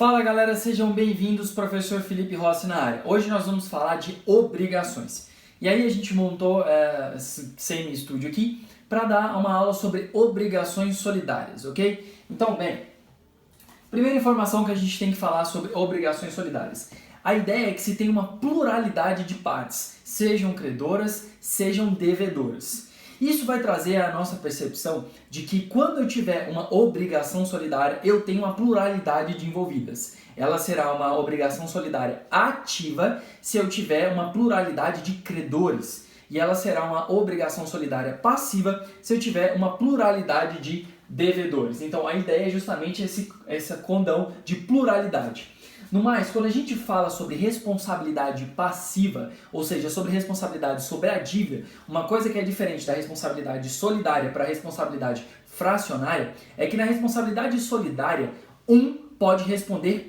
Fala galera, sejam bem-vindos, professor Felipe Rossi na área. Hoje nós vamos falar de obrigações. E aí a gente montou esse semi-estúdio aqui para dar uma aula sobre obrigações solidárias, ok? Então, bem, primeira informação que a gente tem que falar sobre obrigações solidárias. A ideia é que se tem uma pluralidade de partes, sejam credoras, sejam devedoras. Isso vai trazer a nossa percepção de que quando eu tiver uma obrigação solidária, eu tenho uma pluralidade de envolvidas. Ela será uma obrigação solidária ativa se eu tiver uma pluralidade de credores. E ela será uma obrigação solidária passiva se eu tiver uma pluralidade de devedores. Então a ideia é justamente esse condão de pluralidade. No mais, quando a gente fala sobre responsabilidade passiva, ou seja, sobre responsabilidade sobre a dívida, uma coisa que é diferente da responsabilidade solidária para a responsabilidade fracionária é que na responsabilidade solidária, um pode responder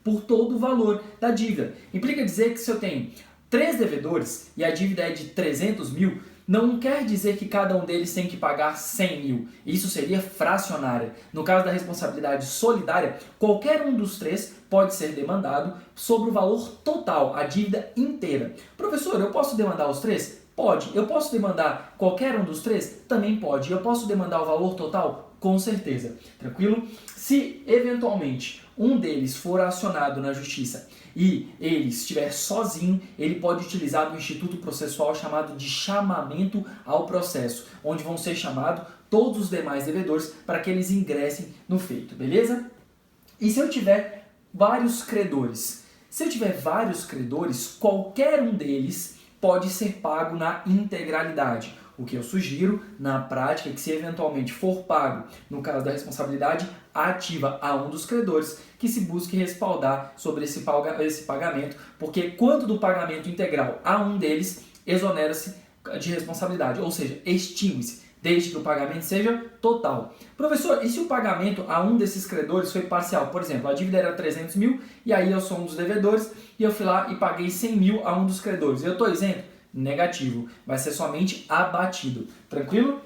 por todo o valor da dívida. Implica dizer que se eu tenho 3 devedores e a dívida é de 300 mil, não quer dizer que cada um deles tem que pagar 100 mil. Isso seria fracionária. No caso da responsabilidade solidária, qualquer um dos 3 pode ser demandado sobre o valor total, a dívida inteira. Professor, eu posso demandar os 3? Pode. Eu posso demandar qualquer um dos 3? Também pode. Eu posso demandar o valor total? Com certeza. Tranquilo? Se eventualmente um deles for acionado na justiça e ele estiver sozinho, ele pode utilizar o instituto processual chamado de chamamento ao processo, onde vão ser chamados todos os demais devedores para que eles ingressem no feito, beleza? E se eu tiver vários credores? Se eu tiver vários credores, qualquer um deles pode ser pago na integralidade. O que eu sugiro, na prática, é que se eventualmente for pago, no caso da responsabilidade ativa a um dos credores, que se busque respaldar sobre esse pagamento, porque quando do pagamento integral a um deles, exonera-se de responsabilidade, ou seja, extingue-se, desde que o pagamento seja total. Professor, e se o pagamento a um desses credores foi parcial? Por exemplo, a dívida era 300 mil e aí eu sou um dos devedores e eu fui lá e paguei 100 mil a um dos credores. Eu estou isento? Negativo. Vai ser somente abatido. Tranquilo?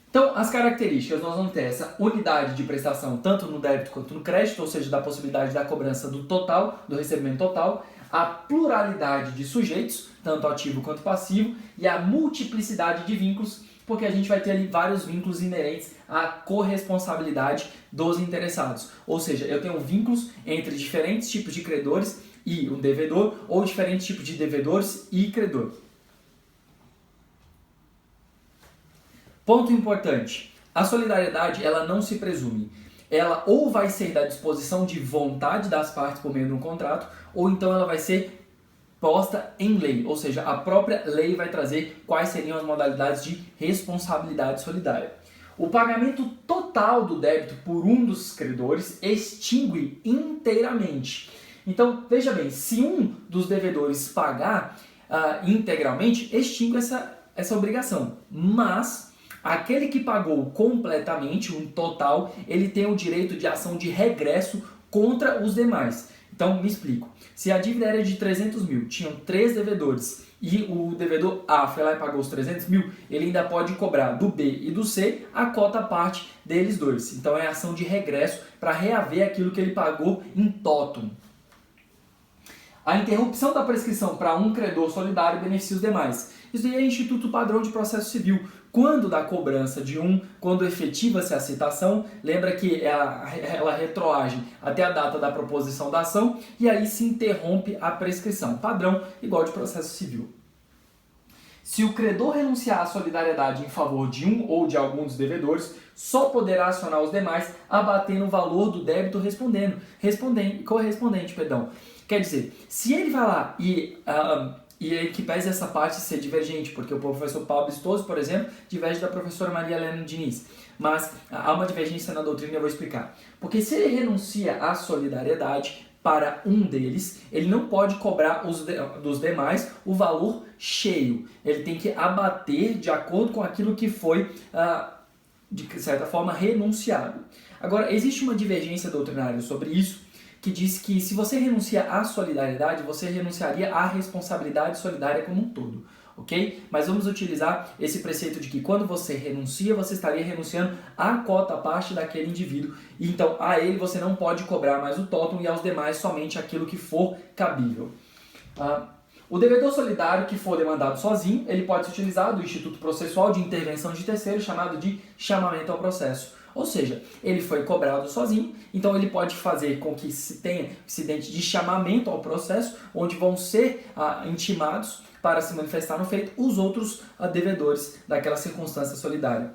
Então, as características, nós vamos ter essa unidade de prestação tanto no débito quanto no crédito, ou seja, da possibilidade da cobrança do total, do recebimento total, a pluralidade de sujeitos, tanto ativo quanto passivo, e a multiplicidade de vínculos, porque a gente vai ter ali vários vínculos inerentes à corresponsabilidade dos interessados. Ou seja, eu tenho vínculos entre diferentes tipos de credores e um devedor, ou diferentes tipos de devedores e credor. Ponto importante, a solidariedade ela não se presume. Ela ou vai ser da disposição de vontade das partes por meio de um contrato, ou então ela vai ser posta em lei, ou seja, a própria lei vai trazer quais seriam as modalidades de responsabilidade solidária. O pagamento total do débito por um dos credores extingue inteiramente. Então, veja bem, se um dos devedores pagar integralmente, extingue essa obrigação. Mas aquele que pagou completamente, um total, ele tem o direito de ação de regresso contra os demais. Então, me explico. Se a dívida era de 300 mil, tinham 3 devedores e o devedor A foi lá e pagou os 300 mil, ele ainda pode cobrar do B e do C a cota parte deles dois. Então, é ação de regresso para reaver aquilo que ele pagou em totum. A interrupção da prescrição para um credor solidário beneficia os demais. Isso aí é Instituto Padrão de Processo Civil. Quando da cobrança de um, quando efetiva-se a citação, lembra que ela retroage até a data da proposição da ação e aí se interrompe a prescrição. Padrão igual de processo civil. Se o credor renunciar à solidariedade em favor de um ou de algum dos devedores, só poderá acionar os demais abatendo o valor do débito correspondente. Quer dizer, se ele vai lá e que pese essa parte ser divergente, porque o professor Paulo Bistoso, por exemplo, diverge da professora Maria Helena Diniz. Mas há uma divergência na doutrina e eu vou explicar. Porque se ele renuncia à solidariedade para um deles, ele não pode cobrar dos demais o valor cheio. Ele tem que abater de acordo com aquilo que foi, de certa forma, renunciado. Agora, existe uma divergência doutrinária sobre isso, que diz que se você renuncia à solidariedade, você renunciaria à responsabilidade solidária como um todo. ok? Mas vamos utilizar esse preceito de que quando você renuncia, você estaria renunciando à cota parte daquele indivíduo, então a ele você não pode cobrar mais o totum e aos demais somente aquilo que for cabível. O devedor solidário que for demandado sozinho, ele pode se utilizar do instituto processual de intervenção de terceiro, chamado de chamamento ao processo. Ou seja, ele foi cobrado sozinho, então ele pode fazer com que se tenha incidente de chamamento ao processo, onde vão ser intimados para se manifestar no feito os outros devedores daquela circunstância solidária.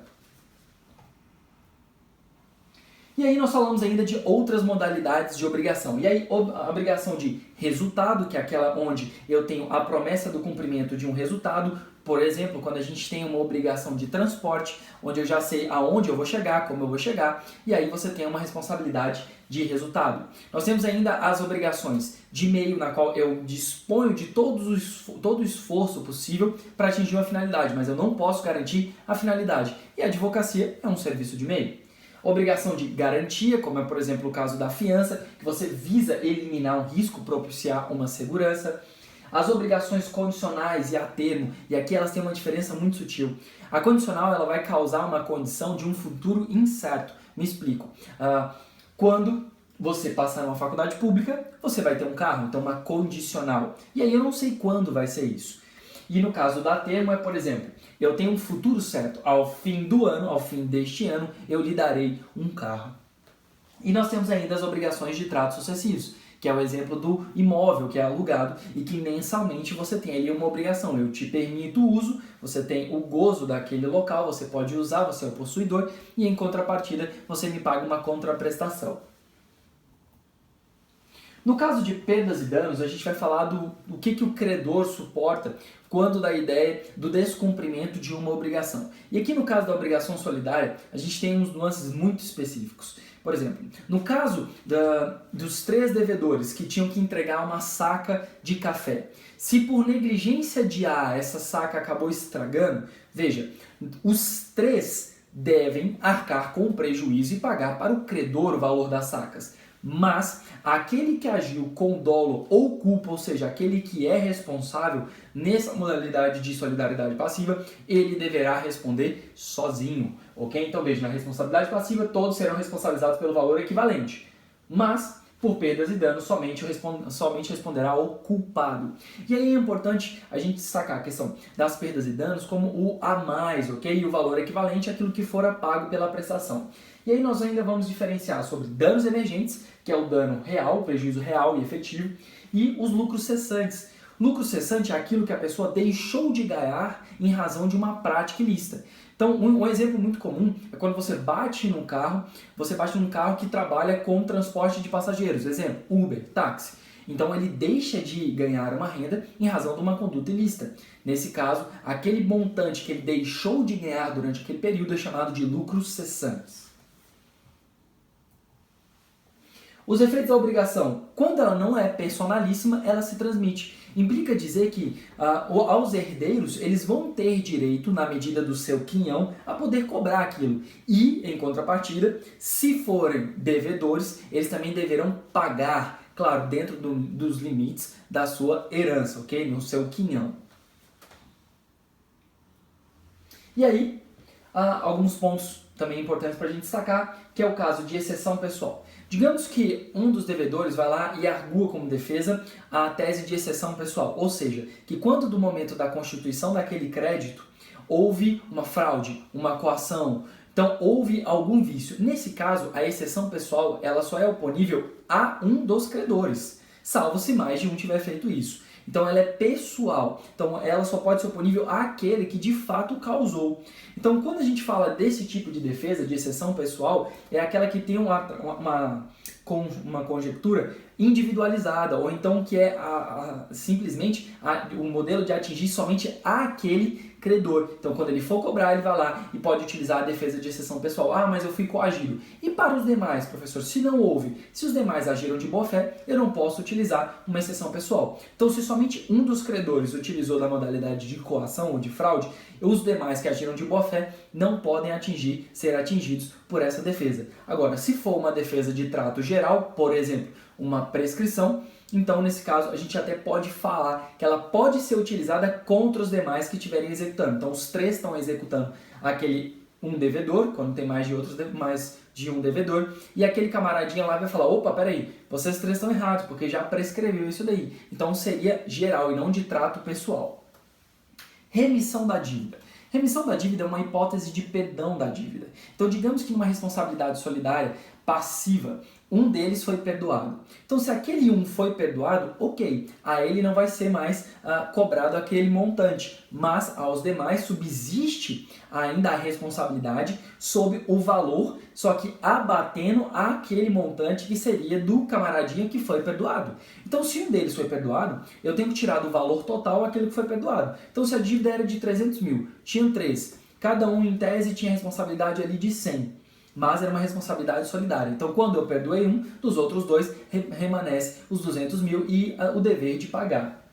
E aí nós falamos ainda de outras modalidades de obrigação. E aí a obrigação de resultado, que é aquela onde eu tenho a promessa do cumprimento de um resultado. Por exemplo, quando a gente tem uma obrigação de transporte, onde eu já sei aonde eu vou chegar, como eu vou chegar, e aí você tem uma responsabilidade de resultado. Nós temos ainda as obrigações de meio, na qual eu disponho de todo o esforço possível para atingir uma finalidade, mas eu não posso garantir a finalidade. E a advocacia é um serviço de meio. Obrigação de garantia, como é, por exemplo, o caso da fiança, que você visa eliminar um risco, propiciar uma segurança. As obrigações condicionais e a termo, e aqui elas têm uma diferença muito sutil. A condicional ela vai causar uma condição de um futuro incerto. Me explico. Quando você passar numa faculdade pública, você vai ter um carro, então uma condicional. E aí eu não sei quando vai ser isso. E no caso da termo é, por exemplo, eu tenho um futuro certo, ao fim do ano, ao fim deste ano, eu lhe darei um carro. E nós temos ainda as obrigações de tratos sucessivos, que é o exemplo do imóvel que é alugado e que mensalmente você tem ali uma obrigação. Eu te permito o uso, você tem o gozo daquele local, você pode usar, você é o possuidor e em contrapartida você me paga uma contraprestação. No caso de perdas e danos, a gente vai falar do que o credor suporta quando da ideia do descumprimento de uma obrigação. E aqui no caso da obrigação solidária, a gente tem uns nuances muito específicos. Por exemplo, no caso dos 3 devedores que tinham que entregar uma saca de café, se por negligência de A essa saca acabou estragando, veja, os 3 devem arcar com o prejuízo e pagar para o credor o valor das sacas. Mas aquele que agiu com dolo ou culpa, ou seja, aquele que é responsável nessa modalidade de solidariedade passiva, ele deverá responder sozinho, ok? Então veja, na responsabilidade passiva todos serão responsabilizados pelo valor equivalente, mas por perdas e danos somente responderá o culpado. E aí é importante a gente destacar a questão das perdas e danos como o a mais, ok? E o valor equivalente àquilo que fora pago pela prestação. E aí nós ainda vamos diferenciar sobre danos emergentes, que é o dano real, o prejuízo real e efetivo, e os lucros cessantes. Lucro cessante é aquilo que a pessoa deixou de ganhar em razão de uma prática ilícita. Então, um exemplo muito comum é quando você bate num carro que trabalha com transporte de passageiros. Exemplo, Uber, táxi. Então, ele deixa de ganhar uma renda em razão de uma conduta ilícita. Nesse caso, aquele montante que ele deixou de ganhar durante aquele período é chamado de lucros cessantes. Os efeitos da obrigação, quando ela não é personalíssima, ela se transmite. Implica dizer que aos herdeiros, eles vão ter direito, na medida do seu quinhão, a poder cobrar aquilo. E, em contrapartida, se forem devedores, eles também deverão pagar, claro, dentro dos limites da sua herança, ok? No seu quinhão. E aí, há alguns pontos também importantes para a gente destacar, que é o caso de exceção pessoal. Digamos que um dos devedores vai lá e argua como defesa a tese de exceção pessoal, ou seja, que quando do momento da constituição daquele crédito houve uma fraude, uma coação, então houve algum vício. Nesse caso, a exceção pessoal ela só é oponível a um dos credores, salvo se mais de um tiver feito isso. Então ela é pessoal, então ela só pode ser oponível àquele que de fato causou. Então quando a gente fala desse tipo de defesa, de exceção pessoal, é aquela que tem uma conjectura individualizada, ou então que é simplesmente o modelo de atingir somente aquele credor. Então quando ele for cobrar, ele vai lá e pode utilizar a defesa de exceção pessoal. Ah, mas eu fui coagido. E para os demais, professor, se não houve, se os demais agiram de boa fé, eu não posso utilizar uma exceção pessoal. Então se somente um dos credores utilizou da modalidade de coação ou de fraude, os demais que agiram de boa fé não podem ser atingidos por essa defesa. Agora, se for uma defesa de trato geral, por exemplo, uma prescrição. Então, nesse caso, a gente até pode falar que ela pode ser utilizada contra os demais que estiverem executando. Então, os 3 estão executando aquele um devedor, quando tem mais de um devedor, e aquele camaradinha lá vai falar, opa, peraí, vocês 3 estão errados, porque já prescreveu isso daí. Então, seria geral e não de trato pessoal. Remissão da dívida. Remissão da dívida é uma hipótese de perdão da dívida. Então, digamos que numa responsabilidade solidária passiva, um deles foi perdoado. Então, se aquele um foi perdoado, ok, a ele não vai ser mais cobrado aquele montante, mas aos demais subsiste ainda a responsabilidade sob o valor, só que abatendo aquele montante que seria do camaradinha que foi perdoado. Então, se um deles foi perdoado, eu tenho que tirar do valor total aquele que foi perdoado. Então, se a dívida era de 300 mil, tinham 3, cada um em tese tinha responsabilidade ali de 100. Mas era uma responsabilidade solidária. Então, quando eu perdoei um, dos outros 2 remanesce os 200 mil e o dever de pagar.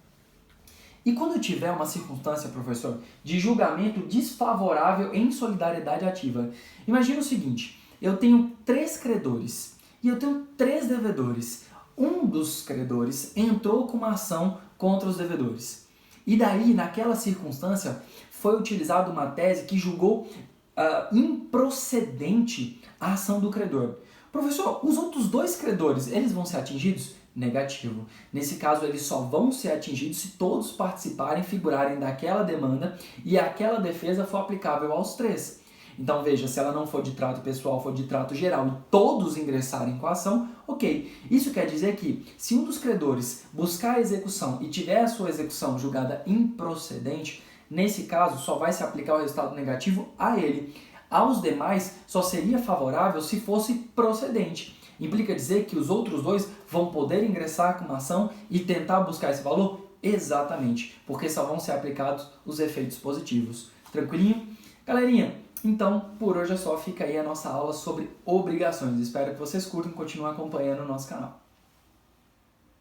E quando eu tiver uma circunstância, professor, de julgamento desfavorável em solidariedade ativa, imagina o seguinte, eu tenho 3 credores e eu tenho 3 devedores. Um dos credores entrou com uma ação contra os devedores. E daí, naquela circunstância, foi utilizada uma tese que julgou improcedente a ação do credor. Professor, os outros 2 credores, eles vão ser atingidos? Negativo. Nesse caso, eles só vão ser atingidos se todos participarem, figurarem daquela demanda e aquela defesa for aplicável aos 3. Então veja, se ela não for de trato pessoal, for de trato geral e todos ingressarem com a ação, ok. Isso quer dizer que se um dos credores buscar a execução e tiver a sua execução julgada improcedente, nesse caso, só vai se aplicar o resultado negativo a ele. Aos demais, só seria favorável se fosse procedente. Implica dizer que os outros 2 vão poder ingressar com uma ação e tentar buscar esse valor? Exatamente, porque só vão ser aplicados os efeitos positivos. Tranquilinho? Galerinha, então, por hoje é só. Fica aí a nossa aula sobre obrigações. Espero que vocês curtam e continuem acompanhando o nosso canal.